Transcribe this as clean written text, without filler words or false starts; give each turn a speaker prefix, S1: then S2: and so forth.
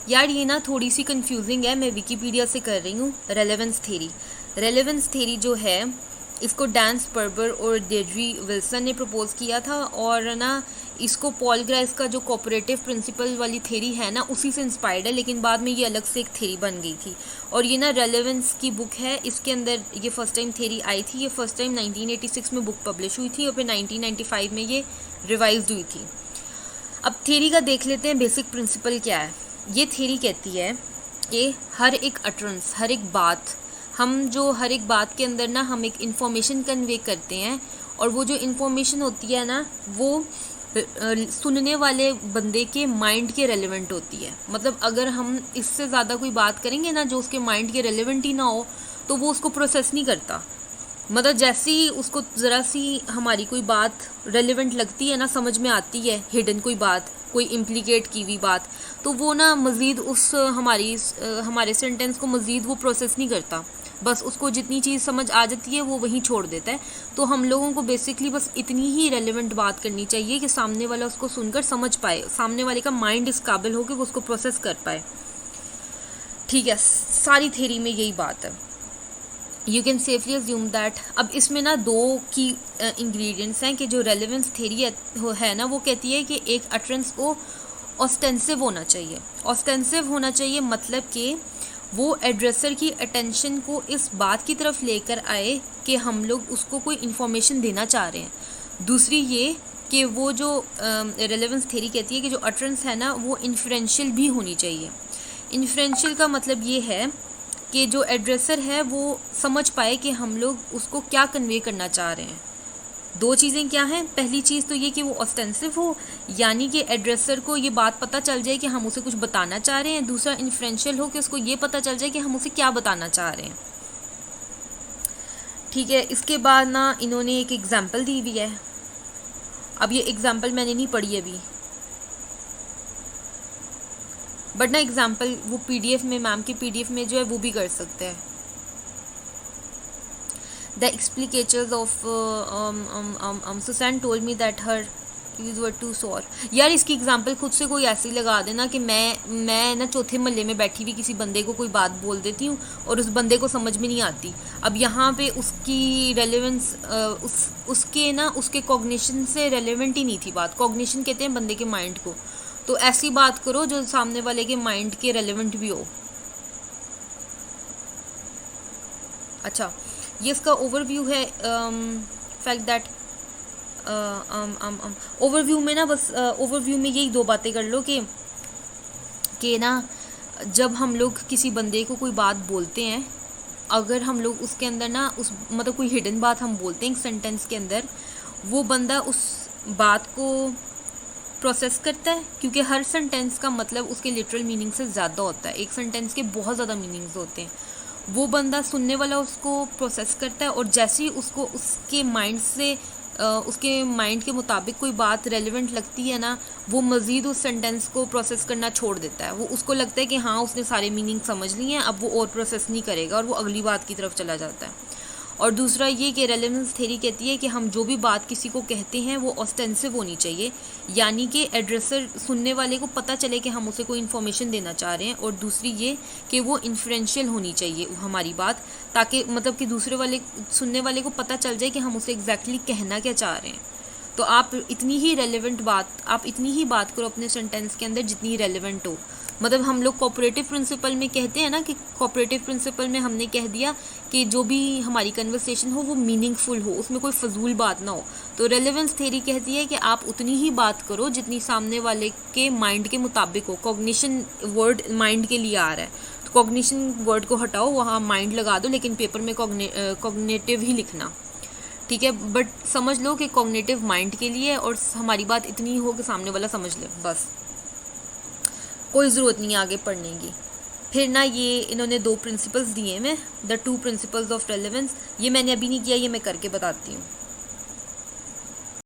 S1: यार ये ना थोड़ी सी कंफ्यूजिंग है, मैं विकीपीडिया से कर रही हूँ। रेलेवेंस थेरी जो है इसको डैन स्पर्बर और डेड्री विल्सन ने प्रपोज किया था, और ना इसको पॉल ग्राइस का जो कोऑपरेटिव प्रिंसिपल वाली थेरी है ना उसी से इंस्पायर्ड है, लेकिन बाद में ये अलग से एक थेरी बन गई थी। और ये ना रेलेवेंस की बुक है, इसके अंदर ये फर्स्ट टाइम थेरी आई थी। ये फर्स्ट टाइम 1986 में बुक पब्लिश हुई थी और फिर 1995 में ये रिवाइज हुई थी। अब थेरी का देख लेते हैं बेसिक प्रिंसिपल क्या है। ये थेरी कहती है कि हर एक अटरेंस, हर एक बात, हर एक बात के अंदर ना हम एक इन्फॉर्मेशन कन्वे करते हैं, और वो जो इन्फॉर्मेशन होती है ना वो सुनने वाले बंदे के माइंड के रेलेवेंट होती है। मतलब अगर हम इससे ज़्यादा कोई बात करेंगे ना जो उसके माइंड के रेलेवेंट ही ना हो, तो वो उसको प्रोसेस नहीं करता। मतलब जैसे ही उसको ज़रा सी हमारी कोई बात रेलेवेंट लगती है ना, समझ में आती है, हिडन कोई बात, कोई इम्प्लीकेट की हुई बात, तो वो ना मज़ीद हमारे सेंटेंस को मज़ीद वो प्रोसेस नहीं करता। बस उसको जितनी चीज़ समझ आ जाती है वो वहीं छोड़ देता है। तो हम लोगों को बेसिकली बस इतनी ही रेलेवेंट बात करनी चाहिए कि सामने वाला उसको सुनकर समझ पाए, सामने वाले का माइंड इस काबिल हो कि वो उसको प्रोसेस कर पाए। ठीक है, सारी थेरी में यही बात है। You can safely assume that. अब इसमें ना दो की इंग्रेडिएंट्स हैं कि जो रेलेवेंस थेरी है ना वो कहती है कि एक अटरेंस को ऑस्टेंसिव होना चाहिए। ऑस्टेंसिव होना चाहिए मतलब कि वो एड्रेसर की अटेंशन को इस बात की तरफ लेकर आए कि हम लोग उसको कोई इन्फॉर्मेशन देना चाह रहे हैं। दूसरी ये कि वो जो रेलेवेंस थेरी कहती है कि जो अटरेंस है ना वो इन्फ्रेंशियल भी होनी चाहिए। इन्फ्रेंशियल का मतलब ये है कि जो एड्रेसर है वो समझ पाए कि हम लोग उसको क्या कन्वे करना चाह रहे हैं। दो चीज़ें क्या हैं, पहली चीज़ तो ये कि वो ऑस्टेंसिव हो, यानी कि एड्रेसर को ये बात पता चल जाए कि हम उसे कुछ बताना चाह रहे हैं। दूसरा इन्फ्रेंशियल हो कि उसको ये पता चल जाए कि हम उसे क्या बताना चाह रहे हैं। ठीक है, इसके बाद ना इन्होंने एक एग्जाम्पल दी हुई है। अब ये एग्जाम्पल मैंने नहीं पढ़ी अभी, बट ना एग्जाम्पल वो पीडीएफ में, मैम की पीडीएफ में जो है वो भी कर सकते हैं। The explicators of Susan told me that her views were too sour। यार इसकी एग्जांपल खुद से कोई ऐसी लगा देना कि मैं ना चौथे महल्ले में बैठी हुई किसी बंदे को कोई बात बोल देती हूँ और उस बंदे को समझ में नहीं आती। अब यहाँ पे उसकी रेलेवेंस उसके कॉग्निशन से रेलेवेंट ही नहीं थी बात। कॉग्निशन कहते हैं बंदे के माइंड को। तो ऐसी बात करो जो सामने वाले के माइंड के रेलेवेंट भी हो। अच्छा, ये इसका ओवरव्यू है। फैक्ट दैट ओवरव्यू में ना बस ओवरव्यू में यही दो बातें कर लो कि ना जब हम लोग किसी बंदे को कोई बात बोलते हैं, अगर हम लोग उसके अंदर ना मतलब कोई हिडन बात हम बोलते हैं एक सेंटेंस के अंदर, वो बंदा उस बात को प्रोसेस करता है, क्योंकि हर सेंटेंस का मतलब उसके लिटरल मीनिंग से ज़्यादा होता है। एक सेंटेंस के बहुत ज़्यादा मीनिंग्स होते हैं। वो बंदा सुनने वाला उसको प्रोसेस करता है, और जैसे ही उसको उसके माइंड के मुताबिक कोई बात रेलेवेंट लगती है ना, वो मज़ीद उस सेंटेंस को प्रोसेस करना छोड़ देता है। वो उसको लगता है कि हाँ उसने सारे मीनिंग समझ लिए हैं, अब वो और प्रोसेस नहीं करेगा और वो अगली बात की तरफ चला जाता है। और दूसरा ये कि रेलेवेंस थ्योरी कहती है कि हम जो भी बात किसी को कहते हैं वो ऑस्टेंसिव होनी चाहिए, यानी कि एड्रेसर सुनने वाले को पता चले कि हम उसे कोई इन्फॉर्मेशन देना चाह रहे हैं। और दूसरी ये कि वो इन्फ्रेंशियल होनी चाहिए हमारी बात, ताकि मतलब कि सुनने वाले को पता चल जाए कि हम उसे एग्जैक्टली कहना क्या चाह रहे हैं। तो आप इतनी ही बात करो अपने सेंटेंस के अंदर जितनी रेलेवेंट हो। मतलब हम लोग कोऑपरेटिव प्रिंसिपल में कहते हैं ना कि कोऑपरेटिव प्रिंसिपल में हमने कह दिया कि जो भी हमारी कन्वर्सेशन हो वो मीनिंगफुल हो, उसमें कोई फजूल बात ना हो। तो रेलेवेंस थ्योरी कहती है कि आप उतनी ही बात करो जितनी सामने वाले के माइंड के मुताबिक हो। कॉग्निशन वर्ड माइंड के लिए आ रहा है, तो कॉग्निशन वर्ड को हटाओ, वहाँ माइंड लगा दो, लेकिन पेपर में कॉग्निटिव ही लिखना। ठीक है, बट समझ लो कि कॉग्निटिव माइंड के लिए, और हमारी बात इतनी हो कि सामने वाला समझ ले, बस कोई ज़रूरत नहीं आगे पढ़ने की। फिर ना ये इन्होंने 2 प्रिंसिपल्स दिए हैं, द 2 प्रिंसिपल्स ऑफ रेलेवेंस। ये मैंने अभी नहीं किया, ये मैं करके बताती हूँ।